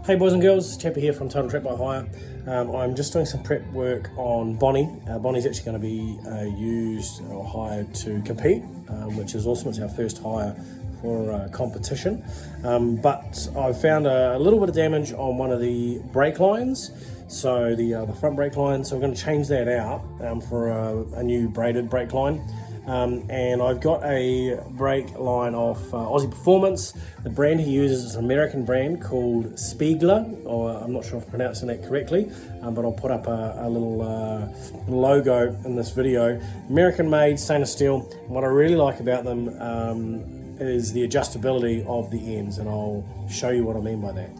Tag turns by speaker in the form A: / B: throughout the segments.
A: Hey boys and girls, Chappie here from Total Trap by Hire. I'm just doing some prep work on Bonnie. Bonnie's actually going to be used or hired to compete, which is awesome. It's our first hire for competition. But I've found a little bit of damage on one of the brake lines. So the front brake line, so we're going to change that out for a new braided brake line. And I've got a brake line off Aussie Performance. The brand he uses is an American brand called Spiegler, or I'm not sure if I'm pronouncing that correctly, but I'll put up a little logo in this video. American made, stainless steel. And what I really like about them is the adjustability of the ends, and I'll show you what I mean by that.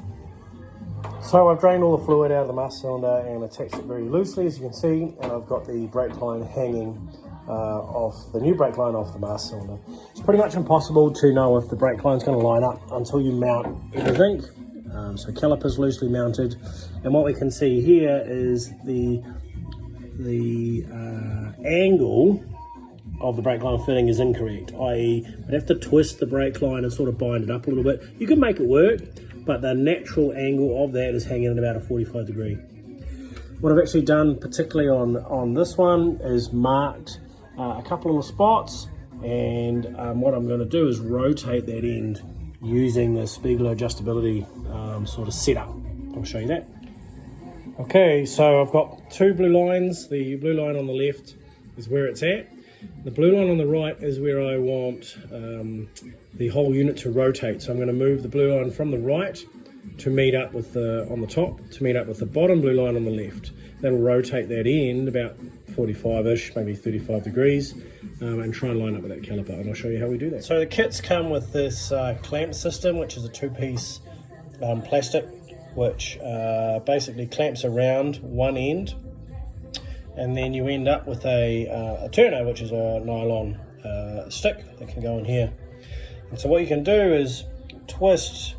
A: So I've drained all the fluid out of the master cylinder and attached it very loosely, as you can see, and I've got the brake line hanging off the new brake line off the master cylinder. It's pretty much impossible to know if the brake line is going to line up until you mount everything. So calipers loosely mounted, and what we can see here is the angle of the brake line fitting is incorrect, i.e. I'd have to twist the brake line and sort of bind it up a little bit. You can make it work, but the natural angle of that is hanging at about a 45 degree. What I've actually done, particularly on this one, is marked a couple of the spots, and what I'm going to do is rotate that end using the Spiegler adjustability sort of setup. I'll show you that. Okay, so I've got two blue lines. The blue line on the left is where it's at. The blue line on the right is where I want the whole unit to rotate. So I'm going to move the blue line from the right to meet up with on the top, to meet up with the bottom blue line on the left. That'll rotate that end about 45-ish, maybe 35 degrees, and try and line up with that caliper, and I'll show you how we do that. So the kits come with this clamp system, which is a two-piece plastic, which basically clamps around one end, and then you end up with a turner, which is a nylon stick that can go in here. And so what you can do is twist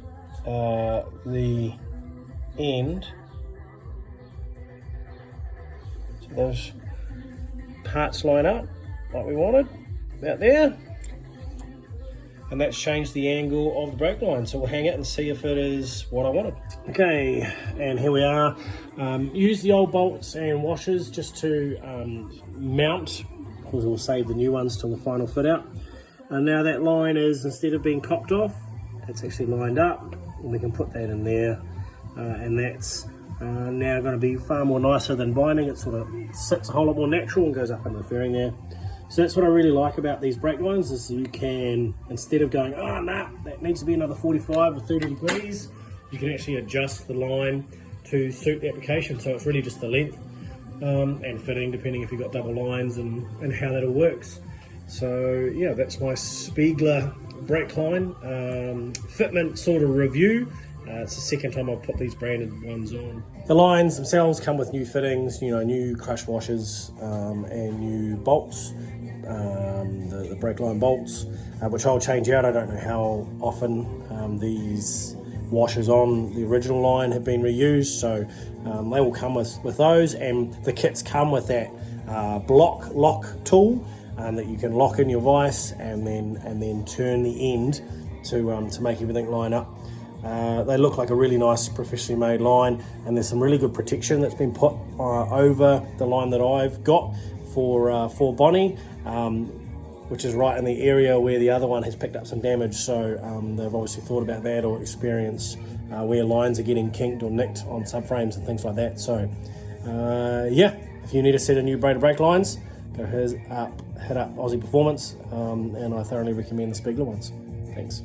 A: the end, so those parts line up like we wanted, about there, and that's changed the angle of the brake line. So we'll hang it and see if it is what I wanted. Okay, and here we are. Use the old bolts and washers just to mount, because we'll save the new ones till the final fit out. And now that line is, instead of being cocked off, it's actually lined up, and we can put that in there, and that's now going to be far more nicer than binding. It sort of sits a whole lot more natural and goes up into the fairing there. So that's what I really like about these brake lines, is you can, instead of going, oh nah, that needs to be another 45 or 30 degrees, you can actually adjust the line to suit the application. So it's really just the length and fitting, depending if you've got double lines and how that all works. So yeah, that's my Spiegler brake line fitment sort of review. It's the second time I've put these branded ones on. The lines themselves come with new fittings, new crush washers and new bolts, the brake line bolts, which I'll change out. I don't know how often these washers on the original line have been reused, so they will come with those, and the kits come with that block lock tool that you can lock in your vise and then turn the end to make everything line up. They look like a really nice professionally made line, and there's some really good protection that's been put over the line that I've got for Bonnie, which is right in the area where the other one has picked up some damage. So they've obviously thought about that, or experienced where lines are getting kinked or nicked on subframes and things like that. So yeah, if you need a set of new braided brake lines, go hit up Aussie Performance, and I thoroughly recommend the Spiegler ones. Thanks.